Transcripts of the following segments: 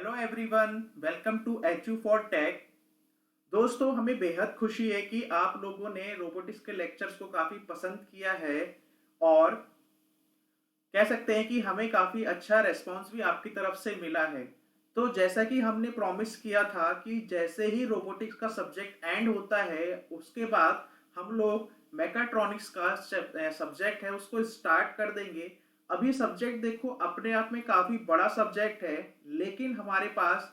Hello everyone, welcome to HU for tech. दोस्तों, हमें बेहद खुशी है कि आप लोगों ने रोबोटिक्स के लेक्चर्स को काफ़ी पसंद किया है और कह सकते हैं कि हमें काफ़ी अच्छा रेस्पॉन्स भी आपकी तरफ से मिला है। तो जैसा कि हमने प्रॉमिस किया था कि जैसे ही रोबोटिक्स का सब्जेक्ट एंड होता है उसके बाद हम लोग मैकाट्रॉनिक्स का सब्जेक्ट है उसको स्टार्ट कर देंगे। अभी सब्जेक्ट देखो अपने आप में काफ़ी बड़ा सब्जेक्ट है, लेकिन हमारे पास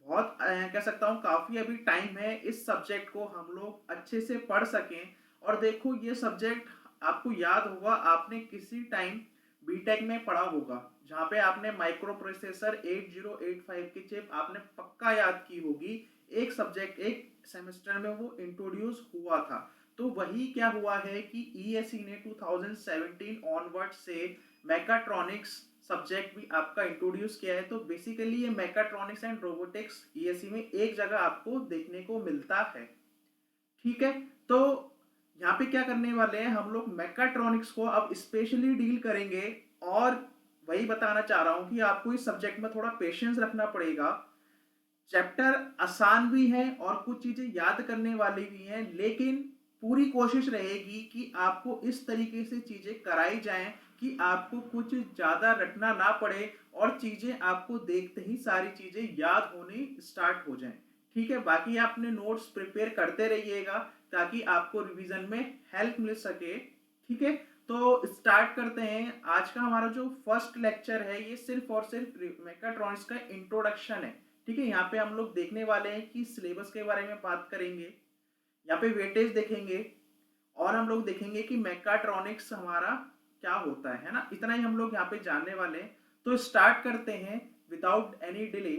बहुत कह सकता हूँ काफ़ी अभी टाइम है इस सब्जेक्ट को हम लोग अच्छे से पढ़ सकें। और देखो ये सब्जेक्ट आपको याद होगा, आपने किसी टाइम बीटेक में पढ़ा होगा जहाँ पे आपने माइक्रो प्रोसेसर 8085 की चिप आपने पक्का याद की होगी। एक सब्जेक्ट एक सेमेस्टर में वो इंट्रोड्यूस हुआ था। तो वही क्या हुआ है कि ईएससी ने 2017 ऑनवर्ड से मैकाट्रॉनिक्स सब्जेक्ट भी आपका इंट्रोड्यूस किया है। तो बेसिकली ये मैकाट्रॉनिक्स एंड रोबोटिक्स ईएससी में एक जगह आपको देखने को मिलता है। ठीक है, तो यहाँ पे क्या करने वाले हैं हम लोग मैकाट्रॉनिक्स को अब स्पेशली डील करेंगे। और वही बताना चाह रहा हूँ कि आपको इस सब्जेक्ट में थोड़ा पेशेंस रखना पड़ेगा। चैप्टर आसान भी है और कुछ चीजें याद करने वाली भी हैं, लेकिन पूरी कोशिश रहेगी कि आपको इस तरीके से चीजें कराई जाएं कि आपको कुछ ज्यादा रटना ना पड़े और चीजें आपको देखते ही सारी चीजें याद होनी स्टार्ट हो जाएं। ठीक है, बाकी आपने नोट्स प्रिपेयर करते रहिएगा ताकि आपको रिवीजन में हेल्प मिल सके। ठीक है, तो स्टार्ट करते हैं। आज का हमारा जो फर्स्ट लेक्चर है ये सिर्फ और सिर्फ मैकाट्रॉनिक्स का इंट्रोडक्शन है। ठीक है, यहाँ पे हम लोग देखने वाले हैं कि सिलेबस के बारे में बात करेंगे, यहाँ पे वेटेज देखेंगे और हम लोग देखेंगे कि मैकाट्रॉनिक्स हमारा क्या होता है ना। इतना ही हम लोग यहाँ पे जानने वाले हैं। तो स्टार्ट करते हैं विदाउट एनी डिले।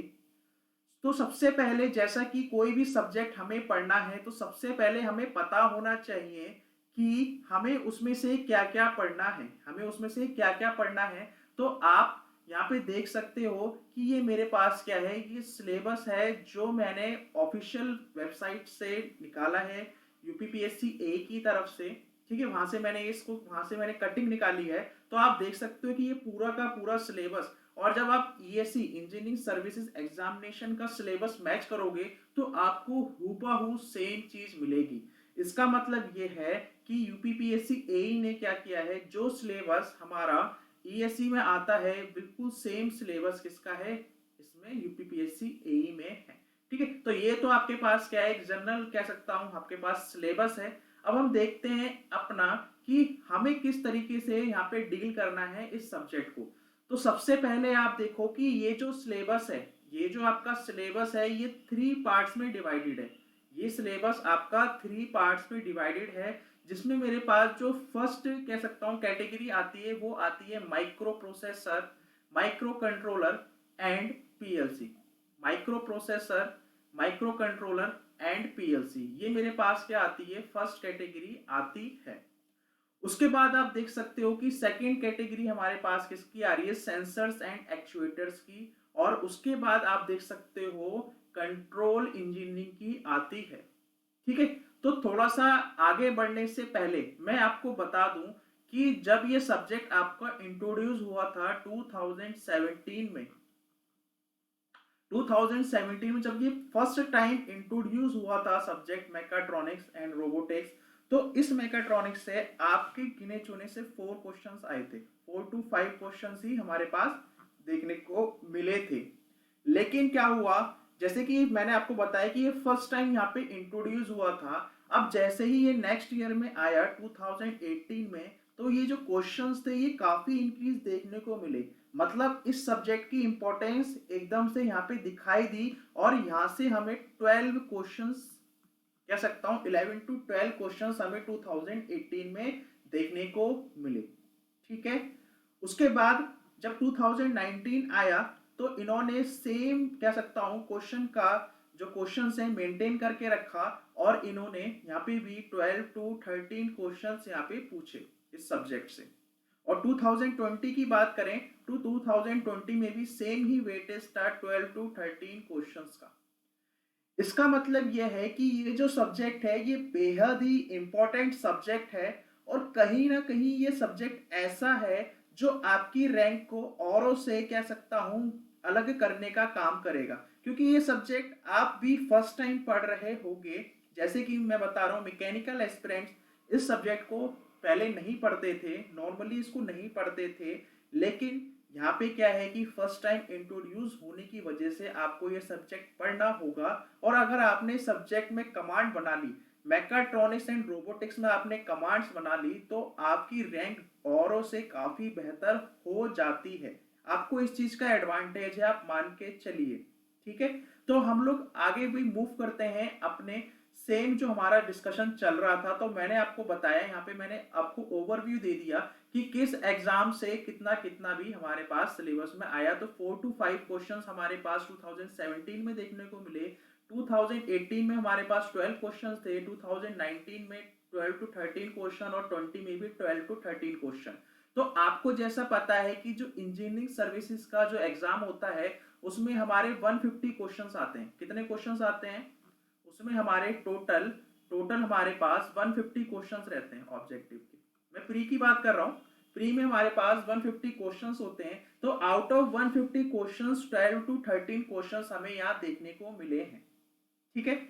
तो सबसे पहले जैसा कि कोई भी सब्जेक्ट हमें पढ़ना है तो सबसे पहले हमें पता होना चाहिए कि हमें उसमें से क्या क्या पढ़ना है, हमें उसमें से क्या क्या पढ़ना है। तो आप यहाँ पे देख सकते हो कि ये मेरे पास क्या है, ये सिलेबस है जो मैंने ऑफिशियल वेबसाइट से निकाला है यूपीपीएससी ए की तरफ से। ठीक है, वहां से मैंने कटिंग निकाली है। तो आप देख सकते हो कि ये पूरा का पूरा सिलेबस। और जब आप ईएससी इंजीनियरिंग सर्विसेज एग्जामिनेशन का सिलेबस मैच करोगे तो आपको हूबहू सेम चीज मिलेगी। इसका मतलब ये है कि यूपीपीएससी एई ने क्या किया है, जो सिलेबस हमारा ईएससी में आता है बिल्कुल सेम सिलेबस किसका है, इसमें यूपीपीएससी एई में है। ठीक है, तो ये तो आपके पास क्या है, एक जनरल कह सकता हूं आपके पास सिलेबस है। अब हम देखते हैं अपना कि हमें किस तरीके से यहाँ पे डील करना है इस सब्जेक्ट को। तो सबसे पहले आप देखो कि ये जो सिलेबस है, ये जो आपका सिलेबस है ये 3 पार्ट्स में डिवाइडेड है। ये सिलेबस आपका 3 पार्ट्स में डिवाइडेड है, जिसमें मेरे पास जो फर्स्ट कह सकता हूँ कैटेगरी आती है वो आती है micro processor, micro controller and PLC. Micro processor, micro controller and PLC, ये मेरे पास क्या आती है, फर्स्ट कैटेगरी आती है। उसके बाद आप देख सकते हो कि सेकेंड कैटेगरी हमारे पास किसकी आ रही है, सेंसर्स एंड एक्चुएटर्स की। और उसके बाद आप देख सकते हो कंट्रोल इंजीनियरिंग की आती है। ठीक है, तो थोड़ा सा आगे बढ़ने से पहले मैं आपको बता दूं कि जब ये सब्जेक्ट आपका इंट्रोड्यूस हुआ था 2017 में, 2017 में जब ये फर्स्ट टाइम इंट्रोड्यूस हुआ था सब्जेक्ट मैकाट्रॉनिक्स एंड रोबोटिक्स, तो इस मैकाट्रॉनिक्स से आपके गिने चुने से 4 क्वेश्चंस आए थे। 4 to 5 क्वेश्चंस ही हमारे पास देखने को मिले थे। लेकिन क्या हुआ, जैसे कि मैंने आपको बताया कि ये फर्स्ट टाइम यहाँ पे इंट्रोड्यूस हुआ था। अब जैसे ही ये नेक्स्ट ईयर में आया 2018 में, तो ये जो क्वेश्चंस थे ये काफी इंक्रीज देखने को मिले। मतलब इस सब्जेक्ट की इंपॉर्टेंस एकदम से यहाँ पे दिखाई दी और यहाँ से हमें 12 क्वेश्चंस कह सकता हूँ, 11 to 12 क्वेश्चंस हमें 2018 में देखने को मिले। ठीक है, उसके बाद जब 2019 आया तो इन्होंने सेम कह सकता हूं क्वेश्चन का जो क्वेश्चन है मेंटेन करके रखा और इन्होंने यहाँ पे भी 12 to 13 क्वेश्चंस यहाँ पे पूछे इस सब्जेक्ट से। और 2020 की बात करें तो 2020 में भी सेम ही वेटेज था 12 to 13 क्वेश्चंस का। इसका मतलब यह है कि ये जो सब्जेक्ट है ये बेहद ही इंपॉर्टेंट सब्जेक्ट है और कहीं ना कहीं ये सब्जेक्ट ऐसा है जो आपकी रैंक को औरों से कह सकता हूं अलग करने का काम करेगा, क्योंकि ये सब्जेक्ट आप भी फर्स्ट टाइम पढ़ रहे होंगे। जैसे कि मैं बता रहा हूँ, मैकेनिकल एस्पिरेंट्स इस सब्जेक्ट को पहले नहीं पढ़ते थे, नॉर्मली इसको नहीं पढ़ते थे, लेकिन यहाँ पे क्या है कि फर्स्ट टाइम इंट्रोड्यूस होने की वजह से आपको ये सब्जेक्ट पढ़ना होगा। और अगर आपने सब्जेक्ट में कमांड बना ली, मैकाट्रॉनिक्स एंड रोबोटिक्स में आपने कमांड्स बना ली, तो आपकी रैंक औरों से काफी बेहतर हो जाती है। आपको इस चीज का एडवांटेज है, आप मान के चलिए। ठीक है, तो हम लोग आगे भी मूव करते हैं अपने सेम जो हमारा डिस्कशन चल रहा था। तो मैंने आपको बताया, यहाँ पे मैंने आपको ओवरव्यू दे दिया कि किस एग्जाम से कितना कितना भी हमारे पास सिलेबस में आया। तो 4 to 5 क्वेश्चंस हमारे पास 2017 में देखने को मिले, 2018 में हमारे पास 12 क्वेश्चंस थे, 2019 में 12 to 13 क्वेश्चन और 20 में भी 12 to 13 क्वेश्चन। तो आपको जैसा पता है कि जो इंजीनियरिंग सर्विसेज का जो एग्जाम होता है उसमें हमारे 150 क्वेश्चंस आते हैं। कितने क्वेश्चंस आते हैं उसमें? हमारे टोटल हमारे पास 150 क्वेश्चंस रहते हैं ऑब्जेक्टिव के। मैं प्री की बात कर रहा हूँ, प्री में हमारे पास 150 क्वेश्चंस होते हैं। तो out of 150 questions 12 to 13 questions हमें यहाँ देखने को मिले हैं। ठीक है,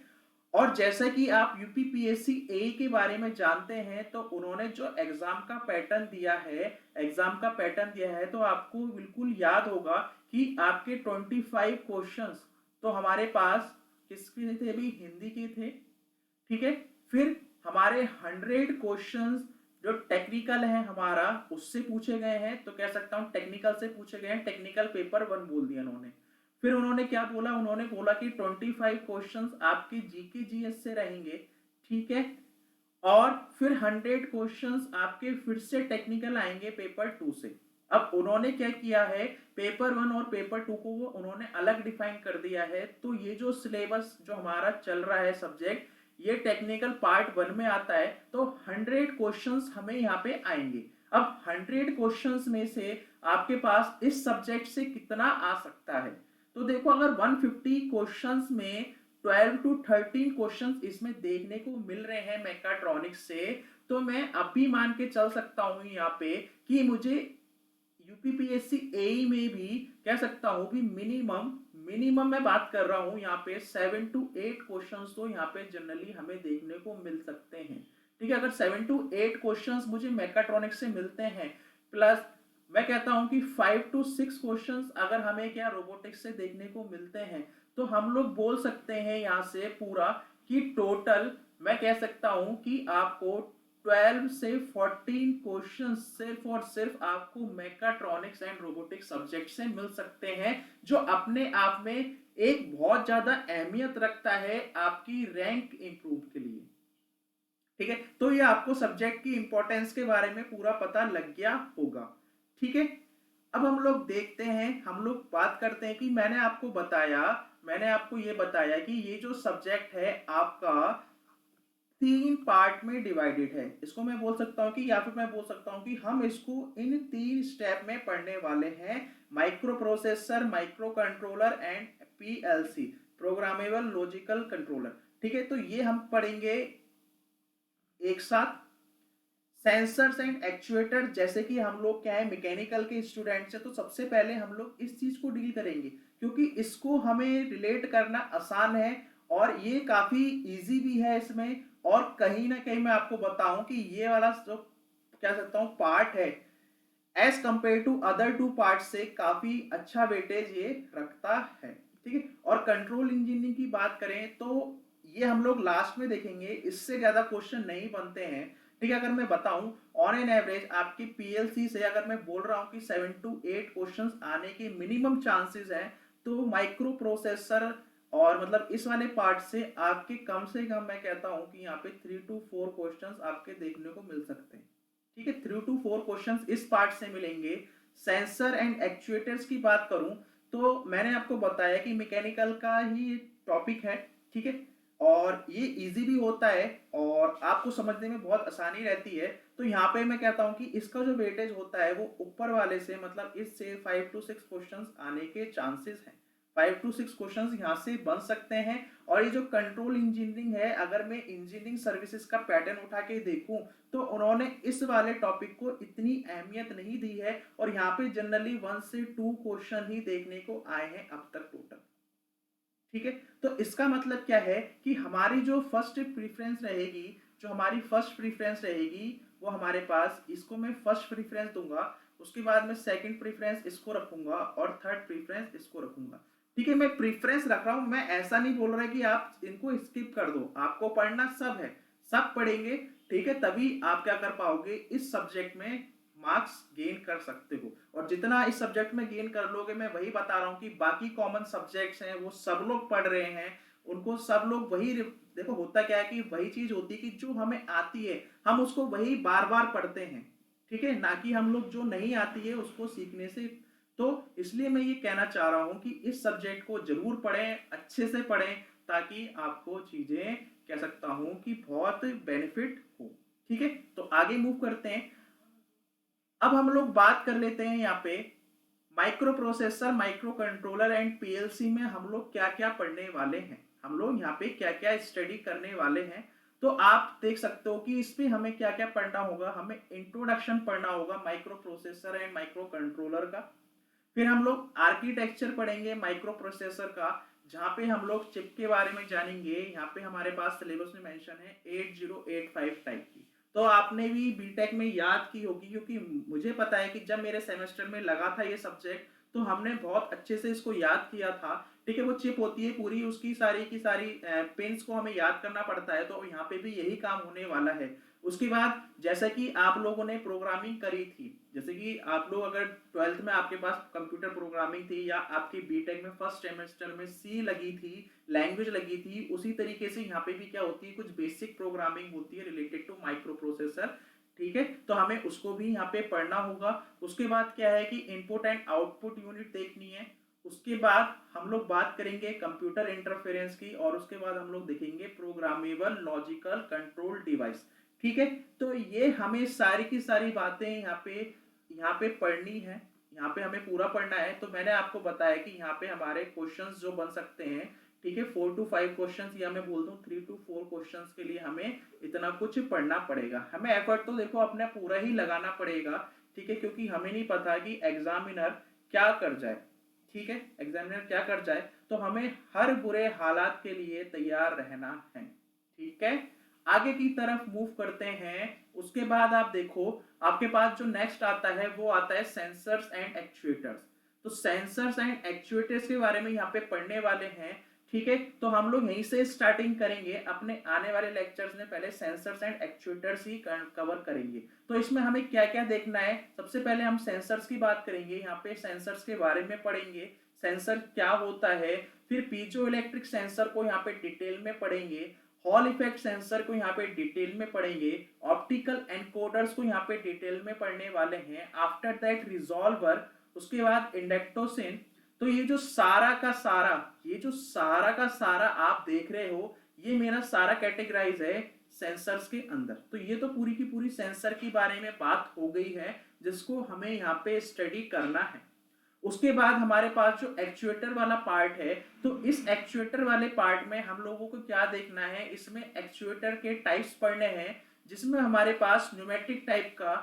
और जैसा कि आप यूपीपीएससी ए के बारे में जानते हैं, तो उन्होंने जो एग्जाम का पैटर्न दिया है, तो आपको बिल्कुल याद होगा कि आपके 25 क्वेश्चंस तो हमारे पास किसके थे? अभी हिंदी के थे। ठीक है, फिर हमारे 100 क्वेश्चंस जो टेक्निकल है हमारा उससे पूछे गए हैं। तो कह सकता हूं टेक्निकल से पूछे गए हैं, टेक्निकल पेपर 1 बोल दिया उन्होंने। फिर उन्होंने क्या बोला? उन्होंने बोला कि 25 क्वेश्चंस आपके जीके जीएस से रहेंगे। ठीक है, और फिर 100 क्वेश्चंस आपके फिर से टेक्निकल आएंगे पेपर 2 से। अब उन्होंने क्या किया है, पेपर 1 और पेपर 2 को वो उन्होंने अलग डिफाइन कर दिया है। तो ये जो सिलेबस जो हमारा चल रहा है सब्जेक्ट, ये टेक्निकल पार्ट 1 में आता है। तो 100 क्वेश्चंस हमें यहाँ पे आएंगे। अब 100 क्वेश्चंस में से आपके पास इस सब्जेक्ट से कितना आ सकता है? तो देखो, अगर 150 क्वेश्चंस में 12 to 13 क्वेश्चंस इसमें देखने को मिल रहे हैं मैकाट्रॉनिक्स से, तो मैं अभी मान के चल सकता हूं यहाँ पे कि मुझे यूपीपीएससी एई में भी कह सकता हूं कि मिनिमम मैं बात कर रहा हूं यहाँ पे 7 to 8 क्वेश्चंस तो यहाँ पे जनरली हमें देखने को मिल सकते हैं। ठीक है, अगर 7 to 8 क्वेश्चंस मुझे मैकाट्रॉनिक्स से मिलते हैं, प्लस मैं कहता हूं कि 5 to 6 क्वेश्चंस अगर हमें क्या रोबोटिक्स से देखने को मिलते हैं, तो हम लोग बोल सकते हैं यहाँ से पूरा कि टोटल मैं कह सकता हूं कि आपको 12 से 14 क्वेश्चन सिर्फ और सिर्फ आपको मैकाट्रॉनिक्स एंड रोबोटिक्स सब्जेक्ट से मिल सकते हैं, जो अपने आप में एक बहुत ज्यादा अहमियत रखता है आपकी रैंक इंप्रूव के लिए। ठीक है, तो ये आपको सब्जेक्ट की इंपॉर्टेंस के बारे में पूरा पता लग गया होगा। ठीक है, अब हम लोग देखते हैं, हम लोग बात करते हैं कि मैंने आपको ये बताया कि ये जो सब्जेक्ट है आपका 3 पार्ट में डिवाइडेड है। इसको मैं बोल सकता हूं कि, या फिर मैं बोल सकता हूं कि हम इसको इन 3 स्टेप में पढ़ने वाले हैं। Micro processor, micro controller and PLC, programmable logical controller. ठीक है, तो ये हम पढ़ेंगे एक साथ। सेंसर्स एंड एक्चुएटर, जैसे कि हम लोग क्या है मैकेनिकल के स्टूडेंट्स हैं, तो सबसे पहले हम लोग इस चीज को डील करेंगे, क्योंकि इसको हमें रिलेट करना आसान है और ये काफी इजी भी है इसमें। और कहीं ना कहीं मैं आपको बताऊं कि ये वाला जो कह सकता हूं पार्ट है, as compare to other 2 part से काफी अच्छा वेटेज ये रखता है। ठीक है, और कंट्रोल इंजीनियरिंग की बात करें तो ये हम लोग लास्ट में देखेंगे, इससे ज्यादा क्वेश्चन नहीं बनते हैं। ठीक है, अगर मैं बताऊं ऑन एन एवरेज आपकी पीएलसी से अगर मैं बोल रहा हूं कि 7 to 8 क्वेश्चंस आने के मिनिमम चांसेस हैं, तो माइक्रो प्रोसेसर और मतलब इस वाले पार्ट से आपके कम से कम मैं कहता हूं कि यहाँ पे 3 to 4 क्वेश्चंस आपके देखने को मिल सकते हैं। ठीक है, 3 to 4 क्वेश्चंस इस पार्ट से मिलेंगे। सेंसर एंड एक्चुएटर्स की बात करूं तो मैंने आपको बताया कि मैकेनिकल का ही टॉपिक है। ठीक है, और ये इजी भी होता है और आपको समझने में बहुत आसानी रहती है। तो यहाँ पे मैं कहता हूँ कि इसका जो वेटेज होता है वो ऊपर वाले से, मतलब इससे 5 to 6 क्वेश्चंस आने के चांसेस हैं। 5 to 6 क्वेश्चंस यहाँ से बन सकते हैं। और ये जो कंट्रोल इंजीनियरिंग है, अगर मैं इंजीनियरिंग सर्विसेज का पैटर्न उठा के देखूं तो उन्होंने इस वाले टॉपिक को इतनी अहमियत नहीं दी है, और यहाँ पे जनरली 1 से 2 क्वेश्चन ही देखने को आए हैं अब तक टोटल। ठीक है, तो इसका मतलब क्या है कि हमारी जो फर्स्ट प्रीफरेंस रहेगी, जो हमारी फर्स्ट प्रीफरेंस रहेगी वो हमारे पास, इसको मैं फर्स्ट प्रीफरेंस दूंगा, उसके बाद में सेकंड प्रीफरेंस इसको रखूंगा और थर्ड प्रीफरेंस इसको रखूंगा। ठीक है, मैं प्रीफरेंस रख रहा हूं, मैं ऐसा नहीं बोल रहा कि आप इनको स्किप कर दो, आपको पढ़ना सब है, सब पढ़ेंगे। ठीक है, तभी आप क्या कर पाओगे, इस सब्जेक्ट में मार्क्स गेन कर सकते हो। और जितना इस सब्जेक्ट में गेन कर लोगे, मैं वही बता रहा हूँ कि बाकी कॉमन सब्जेक्ट्स हैं वो सब लोग पढ़ रहे हैं, उनको सब लोग वही, देखो होता क्या है कि वही चीज होती है कि जो हमें आती है हम उसको वही बार बार पढ़ते हैं। ठीक है, ना कि हम लोग जो नहीं आती है उसको सीखने से। तो इसलिए मैं ये कहना चाह रहा हूँ कि इस सब्जेक्ट को जरूर पढ़ें, अच्छे से पढ़ें, ताकि आपको चीजें कह सकता हूँ कि बहुत बेनिफिट हो। ठीक है, तो आगे मूव करते हैं। अब हम लोग बात कर लेते हैं यहाँ पे micro processor, micro controller and PLC में हम लोग क्या क्या पढ़ने वाले हैं, हम लोग यहाँ पे क्या क्या स्टडी करने वाले हैं। तो आप देख सकते हो कि इसमें हमें क्या क्या पढ़ना होगा। हमें इंट्रोडक्शन पढ़ना होगा micro processor and micro controller का। फिर हम लोग आर्किटेक्चर पढ़ेंगे माइक्रो प्रोसेसर का, जहाँ पे हम लोग चिप के बारे में जानेंगे। यहाँ पे हमारे पास सिलेबस में मेंशन है 8085 टाइप की, तो आपने भी बीटेक में याद की होगी, क्योंकि मुझे पता है कि जब मेरे सेमेस्टर में लगा था ये सब्जेक्ट तो हमने बहुत अच्छे से इसको याद किया था। ठीक है, वो चिप होती है पूरी, उसकी सारी की सारी पिन्स को हमें याद करना पड़ता है, तो यहाँ पे भी यही काम होने वाला है। उसके बाद जैसा कि आप लोगों ने प्रोग्रामिंग करी थी, जैसे कि आप लोग अगर 12th में आपके पास कंप्यूटर प्रोग्रामिंग थी, या आपकी बीटेक में फर्स्ट सेमेस्टर में सी लगी थी, लैंग्वेज लगी थी, उसी तरीके से यहाँ पे भी क्या होती है, कुछ बेसिक प्रोग्रामिंग होती है रिलेटेड टू माइक्रो प्रोसेसर। ठीक है, तो हमें उसको भी यहाँ पे पढ़ना होगा। उसके बाद क्या है कि इनपुट एंड आउटपुट यूनिट देखनी है। उसके बाद हम लोग बात करेंगे कंप्यूटर इंटरफेरेंस की, और उसके बाद हम लोग देखेंगे प्रोग्रामेबल लॉजिकल कंट्रोल डिवाइस। ठीक है, तो ये हमें सारी की सारी बातें यहाँ पे पढ़नी है, यहाँ पे हमें पूरा पढ़ना है। तो मैंने आपको बताया कि यहाँ पे हमारे क्वेश्चंस जो बन सकते हैं, ठीक है, 4 to 5 क्वेश्चंस, या मैं बोल दूं 3 to 4 क्वेश्चंस के लिए हमें इतना कुछ पढ़ना पड़ेगा। हमें एफर्ट तो देखो अपना पूरा ही लगाना पड़ेगा। ठीक है, क्योंकि हमें नहीं पता कि एग्जामिनर क्या कर जाए। ठीक है, एग्जामिनर क्या कर जाए, तो हमें हर बुरे हालात के लिए तैयार रहना है। ठीक है, आगे की तरफ मूव करते हैं। उसके बाद आप देखो, आपके पास जो नेक्स्ट आता है वो आता है सेंसर्स एंड एक्चुएटर्स। तो सेंसर्स एंड एक्चुएटर्स के बारे में यहाँ पे पढ़ने वाले हैं। ठीक है, तो हम लोग यहीं से स्टार्टिंग करेंगे, अपने आने वाले लेक्चर्स में पहले sensors and actuators he cover करेंगे। तो इसमें हमें क्या क्या देखना है, सबसे पहले हम सेंसर्स की बात करेंगे, यहाँ पे सेंसर्स के बारे में पढ़ेंगे, सेंसर क्या होता है। फिर पीजो इलेक्ट्रिक सेंसर को यहाँ पे डिटेल में पढ़ेंगे, हॉल इफेक्ट सेंसर को यहाँ पे डिटेल में पढ़ेंगे, ऑप्टिकल एनकोडर्स को यहाँ पे डिटेल में पढ़ने वाले हैं, आफ्टर दैट रिजॉल्वर, उसके बाद इंडक्टोसिन। तो ये जो सारा का सारा, ये जो सारा का सारा आप देख रहे हो, ये मेरा सारा कैटेगराइज है सेंसर्स के अंदर। तो ये तो पूरी की पूरी सेंसर के बारे में बात हो गई है, जिसको हमें यहाँ पे स्टडी करना है। उसके बाद हमारे पास जो एक्चुएटर वाला पार्ट है, तो इस एक्चुएटर वाले पार्ट में हम लोगों को क्या देखना है, इसमें एक्चुएटर के टाइप्स पढ़ने हैं, जिसमें हमारे पास न्यूमेटिक टाइप का,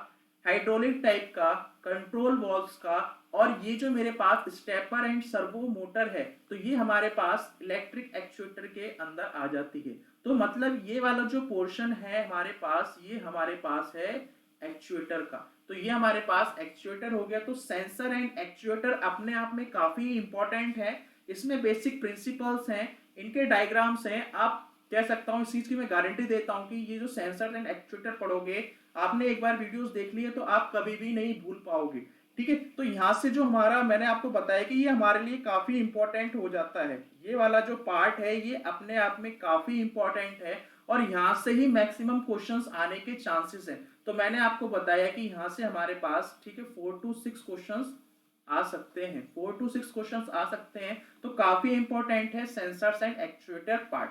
हाइड्रोलिक टाइप का, कंट्रोल वॉल्व्स का, और ये जो मेरे पास स्टेपर एंड सर्वो मोटर है, तो ये हमारे पास इलेक्ट्रिक एक्चुएटर के अंदर आ जाती है। तो मतलब ये वाला जो पोर्शन है हमारे पास, ये हमारे पास है एक्चुएटर का। तो ये हमारे पास एक्चुएटर हो गया। तो सेंसर एंड एक्चुएटर अपने आप में काफी इंपॉर्टेंट है, इसमें बेसिक प्रिंसिपल्स हैं, इनके डायग्राम्स हैं। आप कह सकता हूँ, इस चीज की मैं गारंटी देता हूँ कि ये जो सेंसर एंड एक्चुएटर पढ़ोगे, आपने एक बार वीडियोस देख ली है तो आप कभी भी नहीं भूल पाओगे। ठीक है, तो यहाँ से जो हमारा, मैंने आपको बताया कि ये हमारे लिए काफी इंपॉर्टेंट हो जाता है, ये वाला जो पार्ट है ये अपने आप में काफी इंपॉर्टेंट है, और यहाँ से ही मैक्सिमम क्वेश्चंस आने के चांसेस हैं। तो मैंने आपको बताया कि यहाँ से हमारे पास, ठीक है, 4 to 6 क्वेश्चंस आ सकते हैं, 4 to 6 क्वेश्चंस आ सकते हैं। तो काफी इंपॉर्टेंट है सेंसर्स एंड एक्चुएटर पार्ट।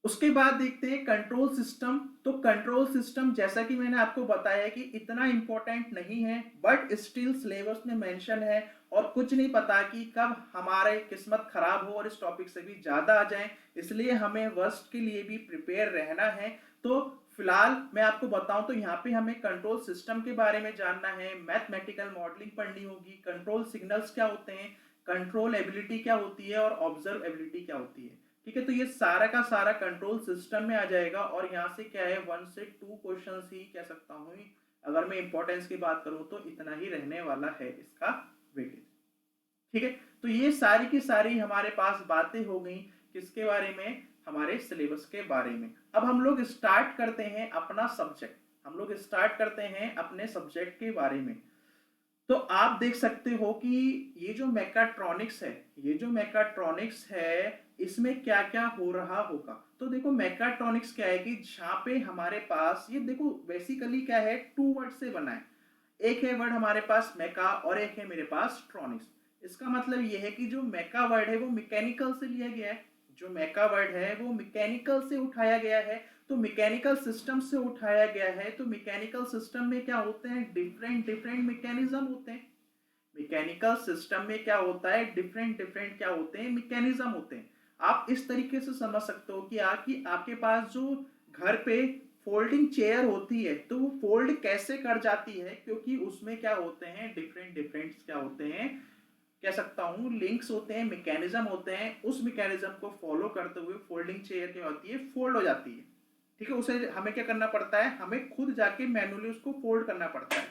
उसके बाद देखते हैं कंट्रोल सिस्टम। तो कंट्रोल सिस्टम जैसा कि मैंने आपको बताया कि इतना इंपॉर्टेंट नहीं है, बट स्टिल सिलेबस में मेंशन है, और कुछ नहीं पता कि कब हमारे किस्मत खराब हो और इस टॉपिक से भी ज़्यादा आ जाए, इसलिए हमें वर्स्ट के लिए भी प्रिपेयर रहना है। तो फिलहाल मैं आपको बताऊं तो यहाँ पे हमें कंट्रोल सिस्टम के बारे में जानना है, मैथमेटिकल मॉडलिंग पढ़नी होगी, कंट्रोल सिग्नल्स क्या होते हैं, कंट्रोल एबिलिटी क्या होती है और ऑब्जर्व एबिलिटी क्या होती है। ठीक है, तो ये सारा का सारा कंट्रोल सिस्टम में आ जाएगा, और यहाँ से क्या है 1 से 2 क्वेश्चन ही कह सकता हूँ। अगर मैं इंपॉर्टेंस की बात करूँ तो इतना ही रहने वाला है इसका वेटेज। ठीक है, तो ये सारी की सारी हमारे पास बातें हो गई किसके बारे में, हमारे सिलेबस के बारे में। अब हम लोग स्टार्ट करते हैं अपना सब्जेक्ट, हम लोग स्टार्ट करते हैं अपने सब्जेक्ट के बारे में। तो आप देख सकते हो कि ये जो मैकाट्रॉनिक्स है, ये जो मैकाट्रॉनिक्स है इसमें क्या क्या हो रहा होगा। तो देखो मैकाट्रॉनिक्स क्या है कि जहाँ पे हमारे पास ये देखो बेसिकली क्या है, 2 वर्ड से बना है। एक है वर्ड हमारे पास मेका और एक है मेरे पास ट्रॉनिक्स। इसका मतलब ये है कि जो मेका वर्ड है वो मैकेनिकल से लिया गया है, जो मेका वर्ड है वो मैकेनिकल से उठाया गया है। तो मैकेनिकल सिस्टम से उठाया गया है, तो मैकेनिकल सिस्टम में क्या होते हैं, डिफरेंट डिफरेंट मैकेनिज्म होते हैं। मैकेनिकल सिस्टम में क्या होता है, डिफरेंट डिफरेंट क्या होते हैं, मैकेनिज्म होते हैं। आप इस तरीके से समझ सकते हो कि आपके पास जो घर पे फोल्डिंग चेयर होती है तो वो फोल्ड कैसे कर जाती है, क्योंकि उसमें क्या होते हैं, डिफरेंट डिफरेंट क्या होते हैं, कह सकता हूँ लिंक्स होते हैं, मैकेनिज्म होते हैं। उस मैकेनिज्म को फॉलो करते हुए फोल्डिंग चेयर क्या होती है, फोल्ड हो जाती है। ठीक है, उसे हमें क्या करना पड़ता है, हमें खुद जाके मैनुअली उसको फोल्ड करना पड़ता है।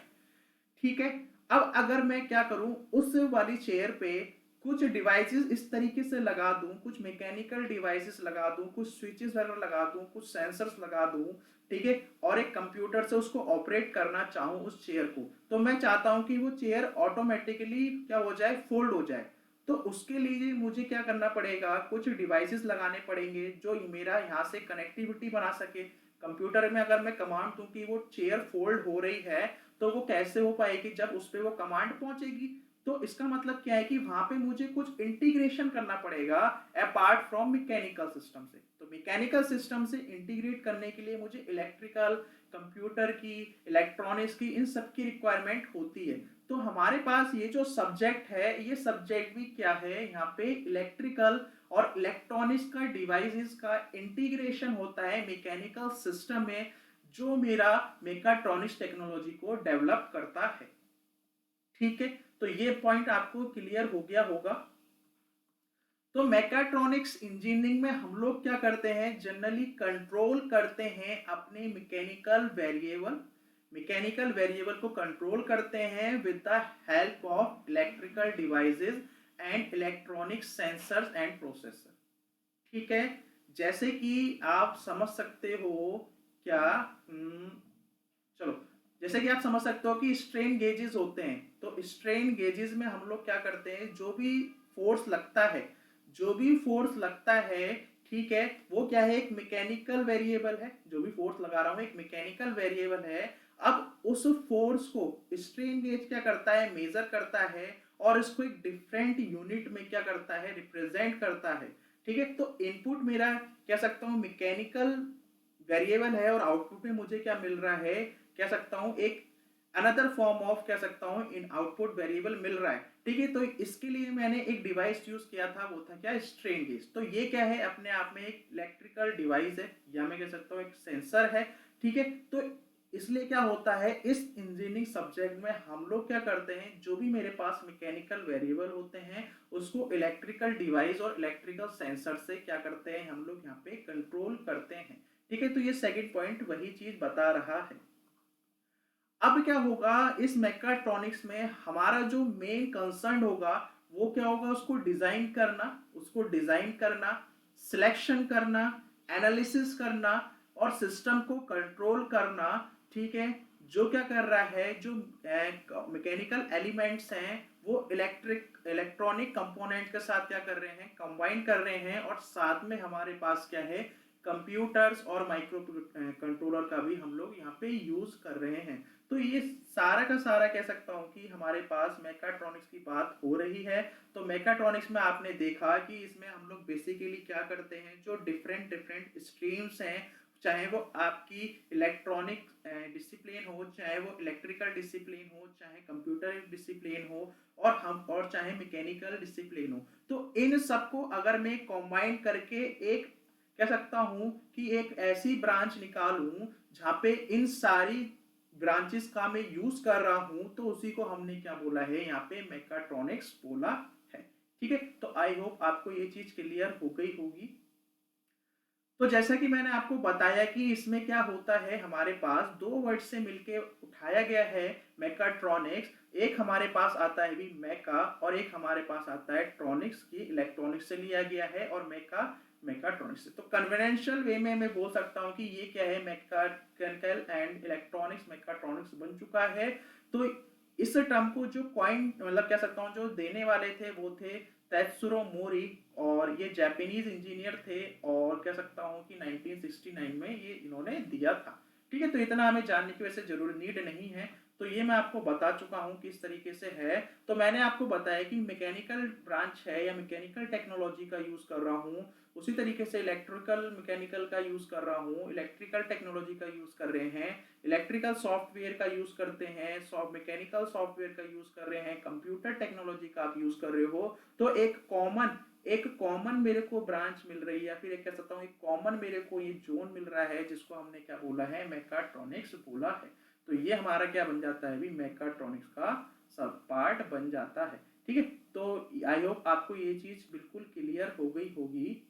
ठीक है, अब अगर मैं क्या करूं, उस वाली चेयर पे कुछ डिवाइसेस इस तरीके से लगा दूं, कुछ मैकेनिकल डिवाइसेस लगा दूं, कुछ स्विचेस वगैरह लगा दूं, कुछ सेंसर्स लगा दूं, ठीक है, और एक कंप्यूटर से उसको ऑपरेट करना चाहूं उस चेयर को, तो मैं चाहता हूं कि वो चेयर ऑटोमेटिकली क्या हो जाए, फोल्ड हो जाए। तो उसके लिए मुझे क्या करना पड़ेगा, कुछ डिवाइसेस लगाने पड़ेंगे जो मेरा यहाँ से कनेक्टिविटी बना सके। कंप्यूटर में अगर मैं कमांड दूं कि वो चेयर फोल्ड हो रही है, तो वो कैसे हो पाएगी, जब उस पर वो कमांड पहुंचेगी। तो इसका मतलब क्या है कि वहां पे मुझे कुछ इंटीग्रेशन करना पड़ेगा अपार्ट फ्रॉम मैकेनिकल सिस्टम से। तो मैकेनिकल सिस्टम से इंटीग्रेट करने के लिए मुझे इलेक्ट्रिकल, कंप्यूटर की, इलेक्ट्रॉनिक्स की, इन सब की रिक्वायरमेंट होती है। तो हमारे पास ये जो सब्जेक्ट है, ये सब्जेक्ट भी क्या है, यहाँ पे इलेक्ट्रिकल और इलेक्ट्रॉनिक्स का डिवाइसेस का इंटीग्रेशन होता है मैकेनिकल सिस्टम में, जो मेरा मेकाट्रॉनिक्स टेक्नोलॉजी को डेवलप करता है। ठीक है, तो ये पॉइंट आपको क्लियर हो गया होगा। तो मैकाट्रॉनिक्स इंजीनियरिंग में हम लोग क्या करते हैं, जनरली कंट्रोल करते हैं अपने मैकेनिकल वेरिएबल, मैकेनिकल वेरिएबल को कंट्रोल करते हैं with the help of electrical devices and electronic sensors and processor. ठीक है, जैसे कि आप समझ सकते हो क्या, चलो, जैसे कि आप समझ सकते हो कि स्ट्रेन गेजेस होते हैं। तो स्ट्रेन गेजेस में हम लोग क्या करते हैं, जो भी फोर्स लगता है, जो भी फोर्स लगता है, ठीक है, वो क्या है, एक मैकेनिकल वेरिएबल है। जो भी फोर्स लगा रहा हूं एक मैकेनिकल वेरिएबल है। अब उस फोर्स को स्ट्रेन गेज क्या करता है, मेजर करता है, और इसको एक डिफरेंट यूनिट में क्या करता है, रिप्रेजेंट करता है। ठीक है, तो इनपुट मेरा कह सकता हूं मैकेनिकल वेरिएबल है, और आउटपुट में मुझे क्या मिल रहा है, कह सकता हूं एक अनदर फॉर्म ऑफ कह सकता हूं इन आउटपुट वेरिएबल मिल रहा है। ठीक है, तो इसके लिए मैंने एक डिवाइस यूज किया था, वो था क्या, स्ट्रेन गेज। तो ये क्या है, अपने आप में एक इलेक्ट्रिकल डिवाइस है, या मैं कह सकता हूं एक सेंसर है। ठीक है, तो इसलिए क्या होता है, इस इंजीनियरिंग सब्जेक्ट में हम लोग क्या करते हैं, जो भी मेरे पास मैकेनिकल वेरिएबल होते हैं उसको इलेक्ट्रिकल डिवाइस और इलेक्ट्रिकल सेंसर से क्या करते हैं, हम लोग यहाँ पे कंट्रोल करते हैं। ठीक है, तो ये सेकंड पॉइंट वही चीज बता रहा है। अब क्या होगा, इस मैकाट्रॉनिक्स में हमारा जो मेन कंसर्न होगा वो क्या होगा, उसको डिजाइन करना, उसको डिजाइन करना, सिलेक्शन करना, एनालिसिस करना, और सिस्टम को कंट्रोल करना। ठीक है, जो क्या कर रहा है, जो मैकेनिकल एलिमेंट्स हैं वो इलेक्ट्रॉनिक कंपोनेंट के साथ क्या कर रहे हैं, कंबाइन कर रहे हैं, और साथ में हमारे पास क्या है, कंप्यूटर्स और माइक्रो कंट्रोलर का भी हम लोग यहाँ पे यूज कर रहे हैं। तो ये सारा का सारा कह सकता हूँ कि हमारे पास मैकाट्रॉनिक्स की बात हो रही है। तो मैकाट्रॉनिक्स में आपने देखा कि इसमें हम लोग बेसिकली क्या करते हैं, जो डिफरेंट डिफरेंट स्ट्रीम्स हैं, चाहे वो आपकी इलेक्ट्रॉनिक डिसिप्लिन हो, चाहे वो इलेक्ट्रिकल डिसिप्लिन हो, चाहे कंप्यूटर डिसिप्लिन हो, और चाहे मैकेनिकल डिसिप्लिन हो, तो इन सबको अगर मैं कंबाइन करके एक कह सकता हूं कि एक ऐसी ब्रांच निकालूं जहां पे इन सारी ब्रांचेस का मैं यूज कर रहा हूं, तो उसी को हमने क्या बोला है, यहाँ पे मैकाट्रॉनिक्स बोला है। ठीक है, तो आई होप आपको ये चीज क्लियर हो गई होगी। तो जैसा कि मैंने आपको बताया कि इसमें क्या होता है, हमारे पास दो वर्ड से मिलके उठाया गया है मैकाट्रॉनिक्स। एक हमारे पास आता है भी मैका, और एक हमारे पास आता है ट्रॉनिक्स की इलेक्ट्रॉनिक्स से लिया गया है, और मैकाट्रॉनिक्स से। तो कन्वेंशनल वे में मैं बोल सकता हूँ कि ये क्या है, मैकेनिकल एंड इलेक्ट्रॉनिक्स मैकाट्रॉनिक्स बन चुका है। तो इस टर्म को जो कॉइन मतलब कह सकता हूँ जो देने वाले थे वो थे तेत्सुरो मोरी, और ये जापानीज इंजीनियर थे, और कह सकता हूँ कि 1969 में ये इन्होंने दिया था। ठीक है, तो इतना हमें जानने की वैसे जरूर नीड नहीं है, तो ये मैं आपको बता चुका हूँ किस तरीके से है। तो मैंने आपको बताया कि मैकेनिकल ब्रांच है या मैकेनिकल टेक्नोलॉजी का यूज कर रहा हूँ, उसी तरीके से इलेक्ट्रिकल मैकेनिकल का यूज कर रहा हूँ, इलेक्ट्रिकल टेक्नोलॉजी का यूज कर रहे हैं, इलेक्ट्रिकल सॉफ्टवेयर का यूज करते हैं, मैकेनिकल सॉफ्टवेयर का यूज कर रहे हैं, कंप्यूटर टेक्नोलॉजी का आप यूज कर रहे हो। तो एक कॉमन मेरे को ब्रांच मिल रही है, या फिर एक कह सकता हूँ एक कॉमन मेरे को ये जोन मिल रहा है, जिसको हमने क्या बोला है, मैकाट्रॉनिक्स बोला है। तो ये हमारा क्या बन जाता है, भी मैकाट्रॉनिक्स का सब पार्ट बन जाता है। ठीक है, तो आई होप आपको ये चीज बिल्कुल क्लियर हो गई होगी।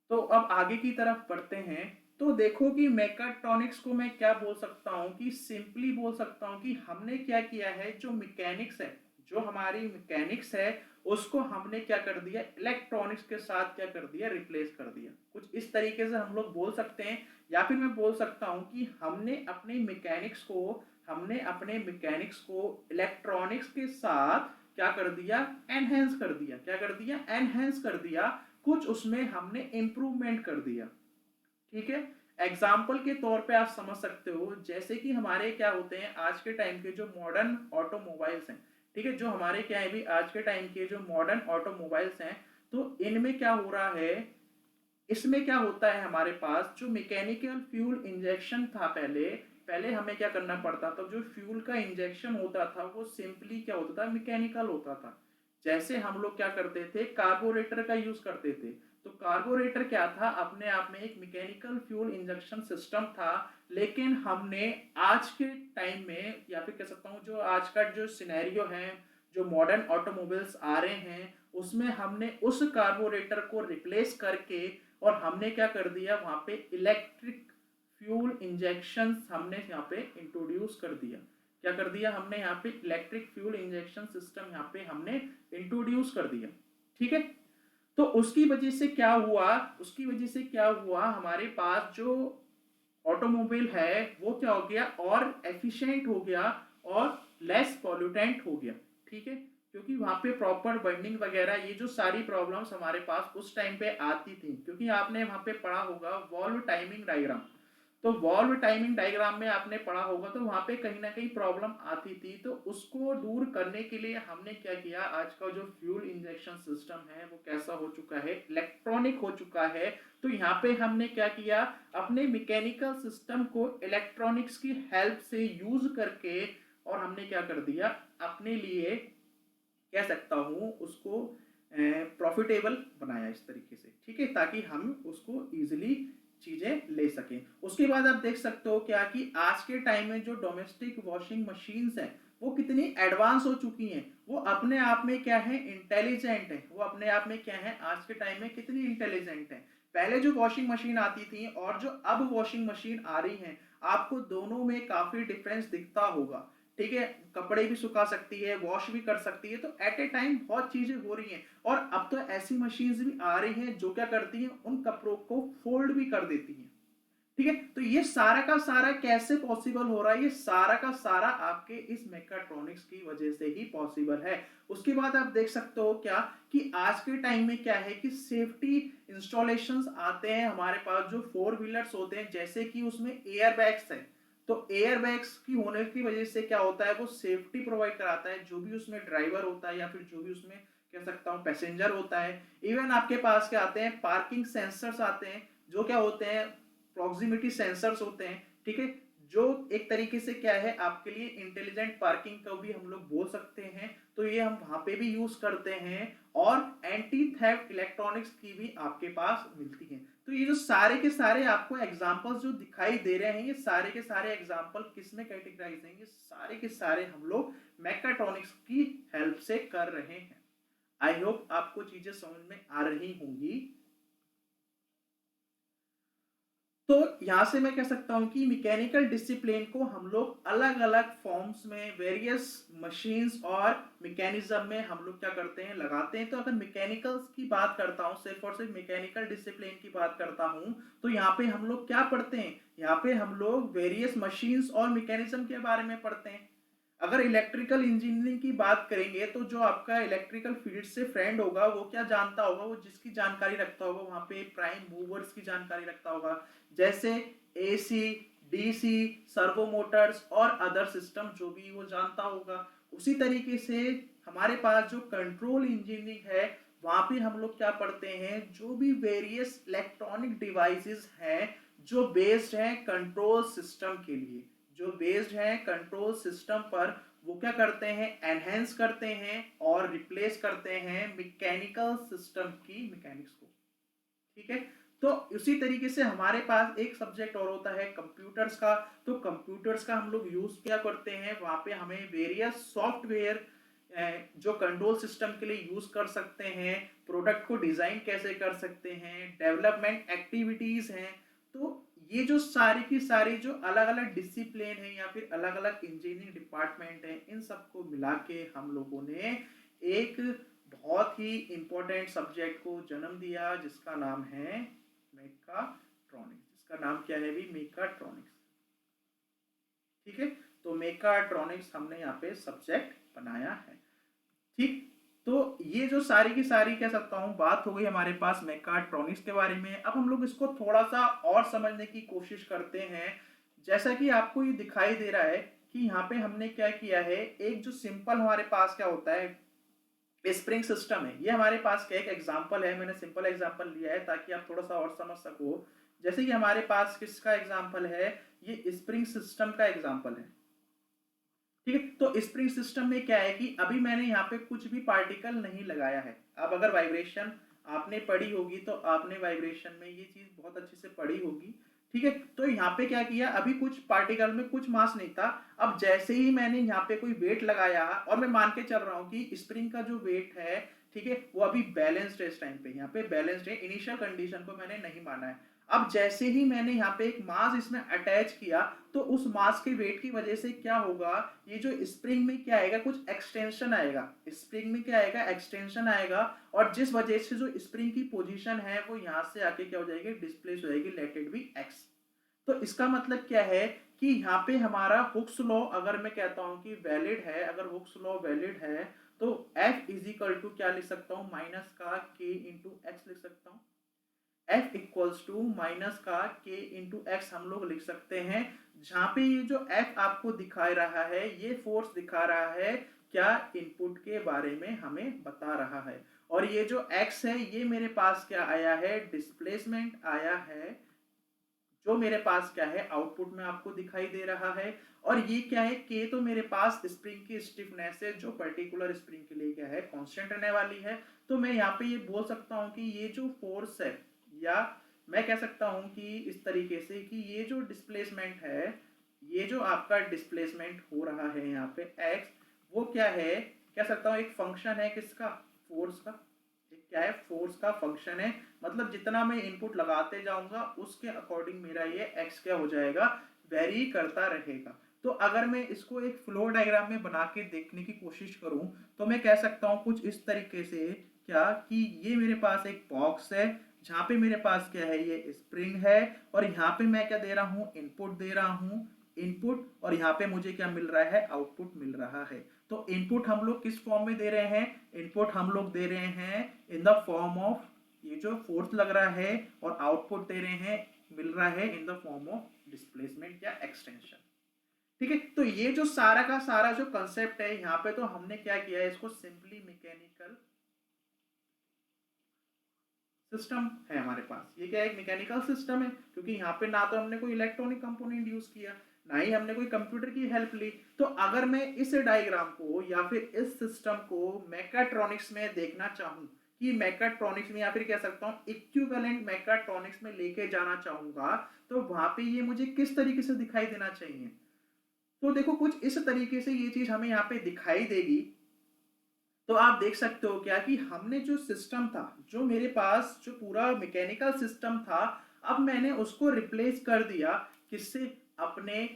तो अब आगे की तरफ बढ़ते हैं। तो देखो कि मैकाट्रॉनिक्स को मैं क्या बोल सकता हूँ, कि सिंपली बोल सकता हूँ कि हमने क्या किया है, जो मैकेनिक्स है, जो हमारी मैकेनिक्स है, उसको हमने क्या कर दिया, इलेक्ट्रॉनिक्स के साथ क्या कर दिया, रिप्लेस कर दिया। कुछ इस तरीके से हम लोग बोल सकते हैं, या फिर मैं बोल सकता हूँ कि हमने अपने मैकेनिक्स को इलेक्ट्रॉनिक्स के साथ क्या कर दिया, एनहेंस कर दिया। क्या कर दिया, एनहेंस कर दिया, कुछ उसमें हमने इंप्रूवमेंट कर दिया। ठीक है, एग्जाम्पल के तौर पे आप समझ सकते हो, जैसे कि हमारे क्या होते हैं आज के टाइम के जो मॉडर्न ऑटोमोबाइल्स हैं। ठीक है, जो हमारे क्या है भी आज के टाइम के जो मॉडर्न ऑटोमोबाइल्स हैं, तो इनमें क्या हो रहा है, इसमें क्या होता है, हमारे पास जो मैकेनिकल फ्यूल इंजेक्शन था, पहले पहले हमें क्या करना पड़ता था, जो फ्यूल का इंजेक्शन होता था वो सिंपली क्या होता था, मैकेनिकल होता था। जैसे हम लोग क्या करते थे, कार्बोरेटर का यूज करते थे। तो कार्बोरेटर क्या था, अपने आप में एक मैकेनिकल फ्यूल इंजेक्शन सिस्टम था। लेकिन हमने आज के टाइम में, या फिर कह सकता हूँ जो आज का जो सिनेरियो है, जो मॉडर्न ऑटोमोबाइल्स आ रहे हैं, उसमें हमने उस कार्बोरेटर को रिप्लेस करके, और हमने क्या कर दिया, वहां पे इलेक्ट्रिक फ्यूल इंजेक्शन हमने यहाँ पे इंट्रोड्यूस कर दिया। क्या कर दिया हमने, यहाँ पे इलेक्ट्रिक फ्यूल इंजेक्शन सिस्टम यहाँ पे हमने इंट्रोड्यूस कर दिया। ठीक है, तो उसकी वजह से क्या हुआ, हमारे पास जो ऑटोमोबाइल है वो क्या हो गया, और एफिशिएंट हो गया, और लेस पॉल्यूटेंट हो गया। ठीक है, क्योंकि वहां पे प्रॉपर बर्निंग वगैरह, ये जो सारी प्रॉब्लम्स हमारे पास उस टाइम पे आती थी, क्योंकि आपने वहां पे पढ़ा होगा वॉल्व टाइमिंग डायग्राम। तो वॉल्व टाइमिंग डायग्राम में आपने पढ़ा होगा, तो वहां पे कहीं ना कहीं प्रॉब्लम आती थी। तो उसको दूर करने के लिए हमने क्या किया, आज का जो फ्यूल इंजेक्शन सिस्टम है वो कैसा हो चुका है, इलेक्ट्रॉनिक हो चुका है। तो यहाँ पे हमने क्या किया, अपने मैकेनिकल सिस्टम को इलेक्ट्रॉनिक्स की हेल्प से यूज करके, और हमने क्या कर दिया, अपने लिए कह सकता हूं उसको प्रॉफिटेबल बनाया इस तरीके से। ठीक है, ताकि हम उसको इजिली चीजें ले सकें। उसके बाद आप देख सकते हो क्या, कि आज के टाइम में जो डोमेस्टिक वॉशिंग मशीन्स हैं वो कितनी एडवांस हो चुकी हैं, वो अपने आप में क्या है, इंटेलिजेंट है। वो अपने आप में क्या है, आज के टाइम में कितनी इंटेलिजेंट है। पहले जो वॉशिंग मशीन आती थी और जो अब वॉशिंग मशीन आ रही है, आपको दोनों में काफी डिफरेंस दिखता होगा। ठीक है, कपड़े भी सुखा सकती है, वॉश भी कर सकती है, तो एट ए टाइम बहुत चीजें हो रही हैं। और अब तो ऐसी मशीन्स भी आ रही हैं जो क्या करती हैं, उन कपड़ों को फोल्ड भी कर देती हैं। ठीक है, तो ये सारा का सारा कैसे पॉसिबल हो रहा है, ये सारा का सारा आपके इस मैकाट्रॉनिक्स की वजह से ही पॉसिबल है। उसके बाद आप देख सकते हो क्या, कि आज के टाइम में क्या है, कि सेफ्टी इंस्टॉलेशंस आते हैं हमारे पास, जो फोर व्हीलर्स होते हैं, जैसे कि उसमें एयर बैग्स है। तो एयर बैग्स की होने की वजह से क्या होता है, वो सेफ्टी प्रोवाइड कराता है, जो भी उसमें ड्राइवर होता है या फिर जो भी उसमें कह सकता हूँ पैसेंजर होता है। इवन आपके पास क्या आते हैं, पार्किंग सेंसर्स आते हैं, जो क्या होते हैं, प्रॉक्सिमिटी सेंसर्स होते हैं, ठीक है, जो एक तरीके से क्या है आपके लिए इंटेलिजेंट पार्किंग को भी हम लोग बोल सकते हैं, तो ये हम वहां पे भी यूज करते हैं। और एंटी थेफ्ट इलेक्ट्रॉनिक्स की भी आपके पास मिलती है। तो ये जो सारे के सारे आपको एग्जांपल्स जो दिखाई दे रहे हैं, ये सारे के सारे एग्जांपल किस में कैटेगराइज हैं, ये सारे के सारे हम लोग मैकाट्रॉनिक्स की हेल्प से कर रहे हैं। आई होप आपको चीजें समझ में आ रही होंगी। तो यहां से मैं कह सकता हूं कि मैकेनिकल डिसिप्लिन को हम लोग अलग अलग फॉर्म्स में, वेरियस मशीन्स और मैकेनिज्म में हम लोग क्या करते हैं, लगाते हैं। तो अगर मैकेनिकल्स की बात करता हूं, सिर्फ और सिर्फ मैकेनिकल डिसिप्लिन की बात करता हूं, तो यहाँ पे हम लोग क्या पढ़ते हैं, यहाँ पे हम लोग वेरियस मशीन्स और मैकेनिज्म के बारे में पढ़ते हैं। अगर इलेक्ट्रिकल इंजीनियरिंग की बात करेंगे, तो जो आपका इलेक्ट्रिकल फील्ड से फ्रेंड होगा वो क्या जानता होगा, वो जिसकी जानकारी रखता होगा, वहां पे प्राइम मूवर्स की जानकारी रखता होगा, जैसे एसी, डीसी, सर्वो मोटर्स और अदर सिस्टम, जो भी वो जानता होगा। उसी तरीके से हमारे पास जो कंट्रोल इंजीनियरिंग है, वहां पे हम लोग क्या पढ़ते हैं, जो भी वेरियस इलेक्ट्रॉनिक डिवाइसेस हैं जो बेस्ड हैं कंट्रोल सिस्टम के लिए, जो बेस्ड है कंट्रोल सिस्टम पर, वो क्या करते हैं, एनहेंस करते हैं और रिप्लेस करते हैं मैकेनिकल सिस्टम की मैकेनिक्स को, ठीक है। तो उसी तरीके से हमारे पास एक सब्जेक्ट और होता है कंप्यूटर्स का। तो कंप्यूटर्स का हम लोग यूज क्या करते हैं, वहां पे हमें वेरियस सॉफ्टवेयर जो कंट्रोल सिस्टम के लिए यूज कर सकते हैं, प्रोडक्ट को डिजाइन कैसे कर सकते हैं, डेवलपमेंट एक्टिविटीज हैं। तो ये जो सारी की सारी जो अलग अलग डिसिप्लिन है या फिर अलग अलग इंजीनियरिंग डिपार्टमेंट है, इन सबको मिला के हम लोगों ने एक बहुत ही इंपॉर्टेंट सब्जेक्ट को जन्म दिया, जिसका नाम है मेकाट्रॉनिक्स। जिसका नाम क्या है भी, मेकाट्रॉनिक्स, ठीक है। तो मेकाट्रॉनिक्स हमने यहाँ पे सब्जेक्ट बनाया है, ठीक। तो ये जो सारी की सारी कह सकता हूँ बात हो गई हमारे पास मेकाट्रॉनिक्स के बारे में। अब हम लोग इसको थोड़ा सा और समझने की कोशिश करते हैं। जैसा कि आपको ये दिखाई दे रहा है कि यहाँ पे हमने क्या किया है, एक जो सिंपल हमारे पास क्या होता है स्प्रिंग सिस्टम है, ये हमारे पास क्या एक एग्जांपल है, मैंने सिंपल एग्जांपल लिया है ताकि आप थोड़ा सा और समझ सको। जैसे कि हमारे पास किसका एग्जांपल है, ये स्प्रिंग सिस्टम का एग्जांपल है, ठीक है। तो स्प्रिंग सिस्टम में क्या है कि अभी मैंने यहाँ पे कुछ भी पार्टिकल नहीं लगाया है। अब अगर वाइब्रेशन आपने पढ़ी होगी तो आपने वाइब्रेशन में ये चीज बहुत अच्छे से पढ़ी होगी, ठीक है। तो यहाँ पे क्या किया, अभी कुछ पार्टिकल में कुछ मास नहीं था। अब जैसे ही मैंने यहाँ पे कोई वेट लगाया और मैं मान के चल रहा हूँ कि स्प्रिंग का जो वेट है, ठीक है, वो अभी बैलेंस्ड है, इस टाइम पे यहाँ पे बैलेंस्ड है, इनिशियल कंडीशन को मैंने नहीं माना है। अब जैसे ही मैंने यहाँ पे एक मास इसमें अटैच किया, तो उस मास के वेट की वजह से क्या होगा, ये जो स्प्रिंग में क्या आएगा, कुछ एक्सटेंशन आएगा, स्प्रिंग में क्या आएगा, एक्सटेंशन आएगा। और जिस वजह से जो स्प्रिंग की पोजीशन है वो यहाँ से आके क्या हो जाएगी, डिस्प्लेस हो जाएगी, लेट इट बी एक्स। तो इसका मतलब क्या है कि यहाँ पे हमारा हुक्स लॉ अगर मैं कहता हूँ कि वैलिड है, अगर हुक्स लॉ वैलिड है, तो F इज इक्वल टू क्या लिख सकता हूँ, माइनस का K इंटू एक्स लिख सकता हूँ। F इक्वल्स टू माइनस का K इंटू एक्स हम लोग लिख सकते हैं। जहां पे ये जो F आपको दिखा रहा है, ये फोर्स दिखा रहा है क्या, इनपुट के बारे में हमें बता रहा है। और ये जो X है, ये मेरे पास क्या आया है, डिस्प्लेसमेंट आया है, जो मेरे पास क्या है आउटपुट में आपको दिखाई दे रहा है। और ये क्या है, K तो मेरे पास स्प्रिंग की स्टिफनेस है, जो पर्टिकुलर स्प्रिंग के लिए क्या है, कांस्टेंट रहने वाली है। तो मैं यहाँ पे ये बोल सकता हूँ कि ये जो फोर्स है, या मैं कह सकता हूँ कि इस तरीके से कि ये जो डिस्प्लेसमेंट है, ये जो आपका डिस्प्लेसमेंट हो रहा है यहाँ पे x, वो क्या है, कह सकता हूँ एक फंक्शन है किसका, फोर्स का। एक क्या है, फोर्स का फंक्शन है। मतलब जितना मैं इनपुट लगाते जाऊंगा उसके अकॉर्डिंग मेरा ये x क्या हो जाएगा, वेरी करता रहेगा। तो अगर मैं इसको एक फ्लो डायग्राम में बना के देखने की कोशिश करूं, तो मैं कह सकता हूं कुछ इस तरीके से, क्या कि ये मेरे पास एक बॉक्स है, जहां पे मेरे पास क्या है, ये स्प्रिंग है, और यहाँ पे मैं क्या दे रहा हूँ, इनपुट दे रहा हूँ, इनपुट, और यहाँ पे मुझे क्या मिल रहा है, आउटपुट मिल रहा है। तो इनपुट हम लोग किस फॉर्म में दे रहे हैं, इनपुट हम लोग दे रहे हैं इन द फॉर्म ऑफ ये जो फोर्स लग रहा है, और आउटपुट दे रहे हैं, मिल रहा है इन द फॉर्म ऑफ डिस्प्लेसमेंट या एक्सटेंशन। ठीक है। तो ये जो सारा का सारा जो कंसेप्ट है यहाँ पे, तो हमने क्या किया है, इसको सिंपली मैकेनिकल सिस्टम है हमारे पास। ये क्या है, एक मैकेनिकल सिस्टम है, क्योंकि यहाँ पे ना तो हमने कोई इलेक्ट्रॉनिक कंपोनेंट यूज किया, ना ही हमने कोई कंप्यूटर की हेल्प ली। तो अगर मैं इस डायग्राम को या फिर इस सिस्टम को मैकाट्रॉनिक्स में देखना चाहूँ, कि मैकाट्रॉनिक्स में या फिर कह सकता हूँ इक्विवेलेंट मैकाट्रॉनिक्स में लेके जाना चाहूंगा, तो वहां पे ये मुझे किस तरीके से दिखाई देना चाहिए। तो देखो कुछ इस तरीके से ये चीज हमें यहाँ पे दिखाई देगी। तो आप देख सकते हो क्या कि हमने जो सिस्टम था, जो मेरे पास जो पूरा मैकेनिकल सिस्टम था, अब मैंने उसको रिप्लेस कर दिया किससे, अपने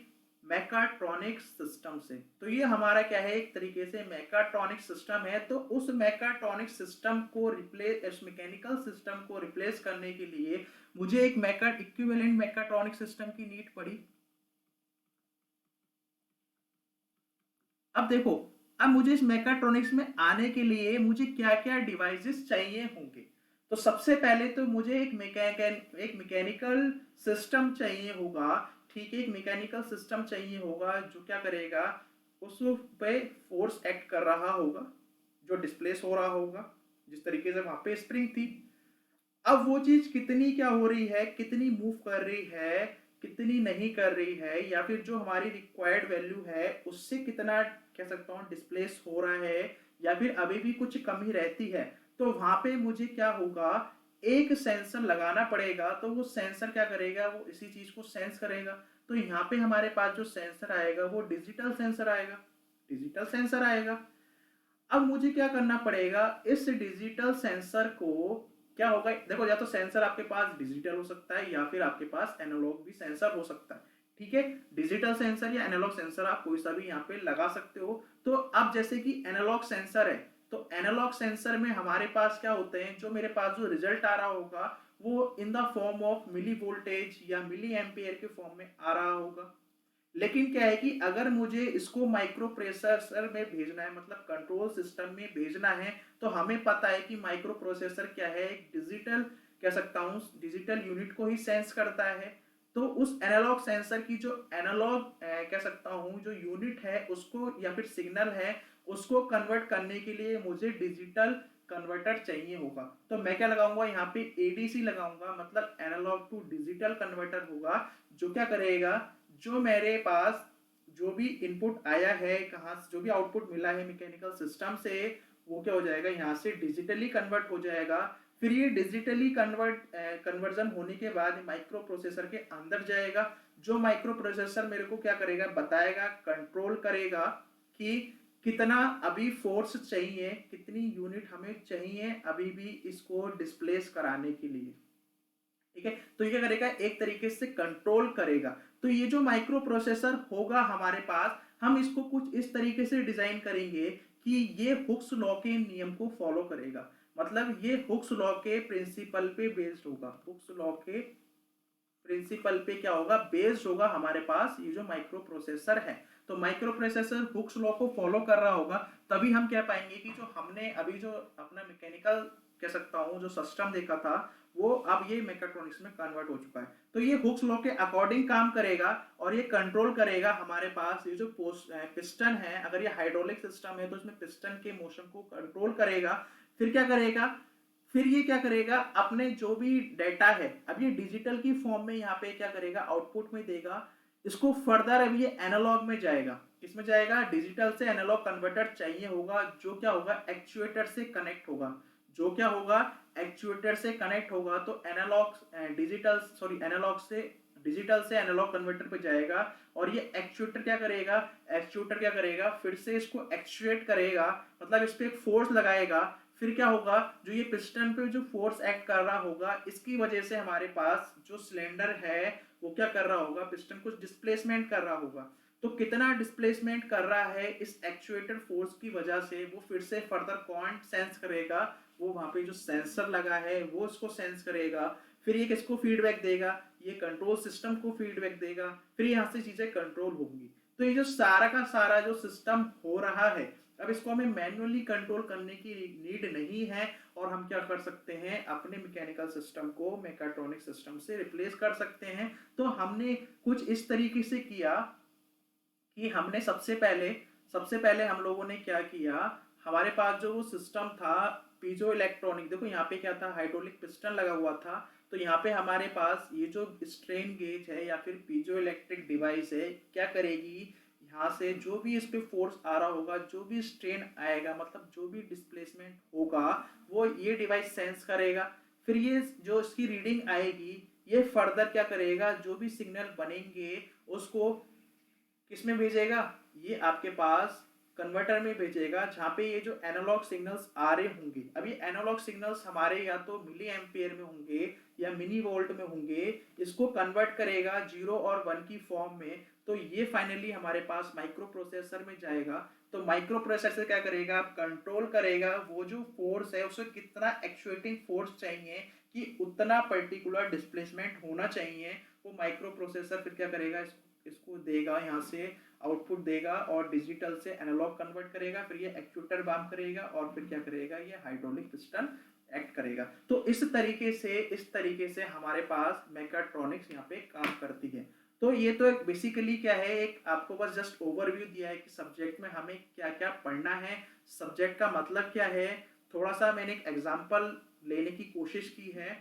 मैकाट्रॉनिक सिस्टम से। तो ये हमारा क्या है, एक तरीके से मैकाट्रॉनिक सिस्टम है। तो उस मैकाट्रॉनिक सिस्टम को रिप्लेस, इस मैकेनिकल सिस्टम को रिप्लेस करने के लिए मुझे एक मैका इक्विवेलेंट मैकाट्रॉनिक सिस्टम की नीड पड़ी। अब देखो, अब मुझे इस मैकाट्रॉनिक्स में आने के लिए मुझे क्या क्या डिवाइसेस चाहिए होंगे। तो सबसे पहले तो मुझे एक मैकेनिकल सिस्टम चाहिए होगा। ठीक है, एक मैकेनिकल सिस्टम चाहिए होगा जो क्या करेगा, उस पे फोर्स एक्ट कर रहा होगा, जो डिस्प्लेस हो रहा होगा, जिस तरीके से वहां पे स्प्रिंग थी। अब वो चीज कितनी क्या हो रही है, कितनी मूव कर रही है, कितनी नहीं कर रही है, या फिर जो हमारी रिक्वायर्ड वैल्यू है उससे कितना कह सकता हूँ डिस्प्लेस हो रहा है, या फिर अभी भी कुछ कमी रहती है। तो वहां पे मुझे क्या होगा, एक सेंसर लगाना पड़ेगा। तो वो सेंसर क्या करेगा, वो इसी चीज को सेंस करेगा। तो यहाँ पे हमारे पास जो सेंसर आएगा वो डिजिटल सेंसर आएगा, डिजिटल सेंसर आएगा। अब मुझे क्या करना पड़ेगा, इस डिजिटल सेंसर को क्या होगा, देखो या तो सेंसर आपके पास डिजिटल हो सकता है या फिर आपके पास एनालॉग भी सेंसर हो सकता है। ठीक है, डिजिटल सेंसर या एनालॉग सेंसर आप कोई सा भी यहाँ पे लगा सकते हो। तो अब जैसे कि एनालॉग सेंसर है, तो एनालॉग सेंसर में हमारे पास क्या होते हैं, जो मेरे पास जो रिजल्ट आ रहा होगा वो in the form of milli voltage या मिली एम्पियर के फॉर्म में आ रहा होगा। लेकिन क्या है कि अगर मुझे इसको माइक्रो प्रोसेसर में भेजना है, मतलब कंट्रोल सिस्टम में भेजना है, तो हमें पता है कि माइक्रो प्रोसेसर क्या है, एक डिजिटल कह सकता हूँ डिजिटल यूनिट को ही सेंस करता है। तो उस एनालॉग सेंसर की जो एनालॉग कह सकता हूँ जो यूनिट है उसको, या फिर सिग्नल है उसको कन्वर्ट करने के लिए मुझे डिजिटल कन्वर्टर चाहिए होगा। तो मैं क्या लगाऊंगा यहाँ पे, एडीसी लगाऊंगा, मतलब एनालॉग टू डिजिटल कन्वर्टर होगा, जो क्या करेगा, जो मेरे पास जो भी इनपुट आया है, कहाँ जो भी आउटपुट मिला है मैकेनिकल सिस्टम से, वो क्या हो जाएगा, यहाँ से डिजिटली कन्वर्ट हो जाएगा। फिर ये डिजिटली कन्वर्जन होने के बाद माइक्रो प्रोसेसर के अंदर जाएगा। जो माइक्रो प्रोसेसर मेरे को क्या करेगा, बताएगा, कंट्रोल करेगा कि कितना अभी फोर्स चाहिए, कितनी यूनिट हमें चाहिए अभी भी इसको डिस्प्लेस कराने के लिए। ठीक है, तो ये क्या करेगा, एक तरीके से कंट्रोल करेगा। तो ये जो माइक्रो प्रोसेसर होगा हमारे पास, हम इसको कुछ इस तरीके से डिजाइन करेंगे कि ये हुक्स लॉ के नियम को फॉलो करेगा। मतलब ये हुक्स लॉ के प्रिंसिपल पे बेस्ड होगा, हुक्स लॉ के प्रिंसिपल पे क्या होगा, बेस्ड होगा हमारे पास ये जो माइक्रो प्रोसेसर है। तो माइक्रो प्रोसेसर हुक्स लॉ को फॉलो कर रहा होगा, तभी हम कह पाएंगे कि जो हमने अभी जो अपना मैकेनिकल कह सकता हूँ जो सिस्टम देखा था, वो अब ये मैकाट्रॉनिक्स में कन्वर्ट हो चुका है। तो ये हुक्स लॉ के अकॉर्डिंग काम करेगा और ये कंट्रोल करेगा हमारे पास ये जो पिस्टन है। अगर ये हाइड्रोलिक सिस्टम है तो इसमें पिस्टन के मोशन को कंट्रोल करेगा। फिर क्या करेगा, फिर ये क्या करेगा, अपने जो भी डेटा है, अब ये डिजिटल की फॉर्म में यहाँ पे क्या करेगा, आउटपुट में देगा। इसको फर्दर अब ये एनालॉग में जाएगा, किसमें जाएगा, डिजिटल से एनालॉग कन्वर्टर चाहिए होगा, जो क्या होगा, एक्चुएटर से कनेक्ट होगा, जो क्या होगा, एक्चुएटर से कनेक्ट होगा। तो एनालॉग डिजिटल सॉरी एनालॉग से डिजिटल से एनालॉग कन्वर्टर पे जाएगा, और ये एक्चुएटर क्या करेगा, एक्चुएटर क्या करेगा, फिर से इसको एक्चुएट करेगा, मतलब इस पे एक फोर्स लगाएगा। फिर क्या होगा, जो ये पिस्टन पे जो फोर्स एक्ट कर रहा होगा, इसकी वजह से हमारे पास जो सिलेंडर है वो क्या कर रहा होगा, पिस्टन कुछ डिस्प्लेसमेंट कर रहा होगा। तो कितना डिस्प्लेसमेंट कर रहा है इस एक्चुएटर फोर्स की वजह से, वो फिर से फर्दर क्वांट सेंस करेगा। वो वहां पे जो सेंसर लगा है वो इसको सेंस करेगा। फिर ये किसको फीडबैक देगा, ये कंट्रोल सिस्टम को फीडबैक देगा। फिर यहाँ से चीजें कंट्रोल होंगी। तो ये जो सारा का सारा जो सिस्टम हो रहा है, अब इसको हमें मैन्युअली कंट्रोल करने की नीड नहीं है, और हम क्या कर सकते हैं, अपने मैकेनिकल सिस्टम को मैकाट्रॉनिक सिस्टम से रिप्लेस कर सकते हैं। तो हमने कुछ इस तरीके से किया कि हमने सबसे पहले हम लोगों ने क्या किया, हमारे पास जो वो सिस्टम था पीजो इलेक्ट्रॉनिक, देखो यहाँ पे क्या था, हाइड्रोलिक पिस्टन लगा हुआ था। तो यहाँ पे हमारे पास ये जो स्ट्रेन गेज है या फिर पीजो इलेक्ट्रिक डिवाइस है, क्या करेगी, यहाँ से जो भी इस पे फोर्स आ रहा होगा, जो भी स्ट्रेन आएगा, मतलब जो भी डिस्प्लेसमेंट होगा, वो ये डिवाइस सेंस करेगा। फिर ये जो इसकी रीडिंग आएगी, ये फर्दर क्या करेगा, जो भी सिग्नल बनेंगे उसको किस में भेजेगा, ये आपके पास कन्वर्टर में भेजेगा, जहाँ पे ये जो एनालॉग सिग्नल्स आ रहे होंगे, अभी एनालॉग सिग्नल्स हमारे या तो मिली एम्पियर में होंगे या मिनी वोल्ट में होंगे, इसको कन्वर्ट करेगा 0 और 1 की फॉर्म में। तो ये फाइनली हमारे पास माइक्रो प्रोसेसर में जाएगा। तो माइक्रो प्रोसेसर क्या करेगा, कंट्रोल करेगा वो जो फोर्स है उसे कितना एक्चुएटिंग फोर्स चाहिए, कि उतना पर्टिकुलर डिस्प्लेसमेंट होना चाहिए। वो माइक्रो प्रोसेसर फिर क्या करेगा, इसको देगा, यहाँ से आउटपुट देगा और डिजिटल से एनालॉग कन्वर्ट करेगा, फिर ये एक्चुएटर बाम करेगा और फिर क्या करेगा, ये हाइड्रोलिक पिस्टन एक्ट करेगा। तो इस तरीके से हमारे पास मैकाट्रॉनिक्स यहाँ पे काम करती है। तो ये तो एक बेसिकली क्या है, एक आपको बस जस्ट ओवरव्यू दिया है कि सब्जेक्ट में हमें क्या क्या पढ़ना है, सब्जेक्ट का मतलब क्या है, थोड़ा सा मैंने एक एग्जाम्पल लेने की कोशिश की है।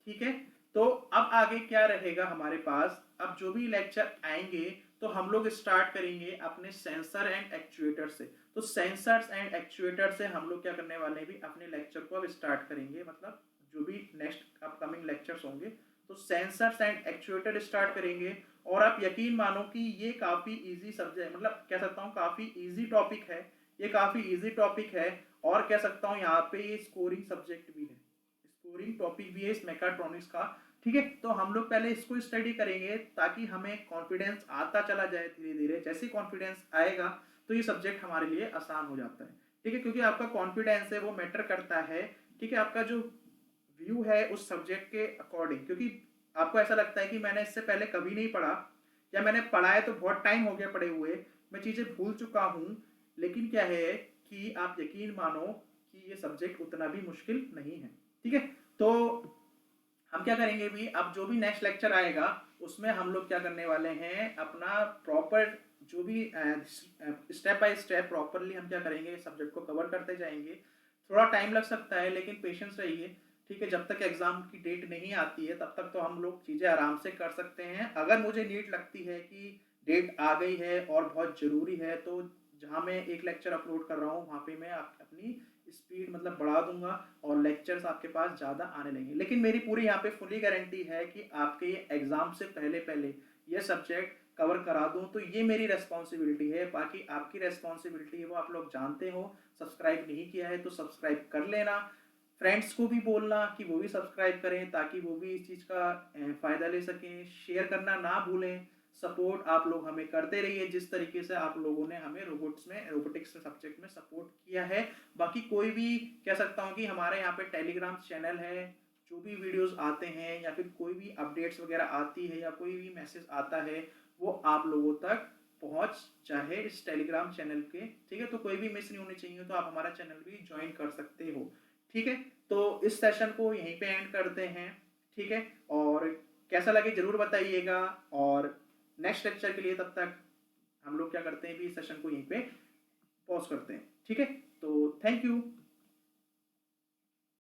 ठीक है, तो अब आगे क्या रहेगा हमारे पास, अब जो भी लेक्चर आएंगे तो हम लोग स्टार्ट करेंगे अपने सेंसर एंड एक्चुएटर से। तो सेंसर्स एंड एक्चुएटर से हम लोग क्या करने वाले हैं भी, अपने लेक्चर को अब स्टार्ट करेंगे, मतलब जो भी नेक्स्ट अपकमिंग लेक्चर्स होंगे तो सेंसर्स एंड एक्चुएटर स्टार्ट करेंगे। और आप यकीन मानो कि ये काफी इजी सब्जेक्ट, मतलब कह सकता हूँ काफी इजी टॉपिक है, ये काफी इजी टॉपिक है। और कह सकता हूँ यहाँ पे ये स्कोरिंग सब्जेक्ट भी है, स्कोरिंग टॉपिक भी है इस मैकाट्रॉनिक्स का। ठीक है, तो हम लोग पहले इसको स्टडी करेंगे ताकि हमें कॉन्फिडेंस आता चला जाए धीरे धीरे। जैसे कॉन्फिडेंस आएगा तो ये सब्जेक्ट हमारे लिए आसान हो जाता है। ठीक है, क्योंकि आपका कॉन्फिडेंस है वो मैटर करता है। ठीक है, आपका जो व्यू है उस सब्जेक्ट के अकॉर्डिंग, क्योंकि आपको ऐसा लगता है कि मैंने इससे पहले कभी नहीं पढ़ा, या मैंने पढ़ा है तो बहुत टाइम हो गया पढ़े हुए, मैं चीजें भूल चुका हूँ। लेकिन क्या है कि आप यकीन मानो कि ये सब्जेक्ट उतना भी मुश्किल नहीं है। ठीक है, तो हम क्या करेंगे भी, अब जो भी नेक्स्ट लेक्चर आएगा उसमें हम लोग क्या करने वाले हैं, अपना प्रॉपर जो भी स्टेप बाय स्टेप प्रॉपरली हम क्या करेंगे, सब्जेक्ट को कवर करते जाएंगे। थोड़ा टाइम लग सकता है लेकिन पेशेंस रहिए। ठीक है, जब तक एग्जाम की डेट नहीं आती है तब तक तो हम लोग चीज़ें आराम से कर सकते हैं। अगर मुझे नीड लगती है कि डेट आ गई है और बहुत ज़रूरी है, तो जहाँ मैं एक लेक्चर अपलोड कर रहा हूँ वहाँ पे मैं अपनी स्पीड मतलब बढ़ा दूंगा और लेक्चर्स आपके पास ज़्यादा आने लगेंगे। लेकिन मेरी पूरी यहाँ पे फुली गारंटी है कि आपके ये एग्जाम से पहले पहले ये सब्जेक्ट कवर करा दूं, तो ये मेरी रेस्पॉन्सिबिलिटी है। बाकी आपकी रेस्पॉन्सिबिलिटी है वो आप लोग जानते हो। सब्सक्राइब नहीं किया है तो सब्सक्राइब कर लेना, फ्रेंड्स को भी बोलना कि वो भी सब्सक्राइब करें ताकि वो भी इस चीज़ का फ़ायदा ले सकें। शेयर करना ना भूलें, सपोर्ट आप लोग हमें करते रहिए जिस तरीके से आप लोगों ने हमें रोबोटिक्स सब्जेक्ट में सपोर्ट किया है। बाकी कोई भी कह सकता हूँ कि हमारे यहाँ पे टेलीग्राम चैनल है, जो भी वीडियोस आते हैं या फिर कोई भी अपडेट्स वगैरह आती है या कोई भी मैसेज आता है वो आप लोगों तक पहुंच जाए इस टेलीग्राम चैनल के। ठीक है, तो कोई भी मिस नहीं होनी चाहिए, तो आप हमारा चैनल भी ज्वाइन कर सकते हो। ठीक है, तो इस सेशन को यहीं पे एंड करते हैं। ठीक है, और कैसा लगे जरूर बताइएगा। और नेक्स्ट लेक्चर के लिए तब तक हम लोग क्या करते हैं भी, इस सेशन को यहीं पे पॉज करते हैं। ठीक है, तो थैंक यू।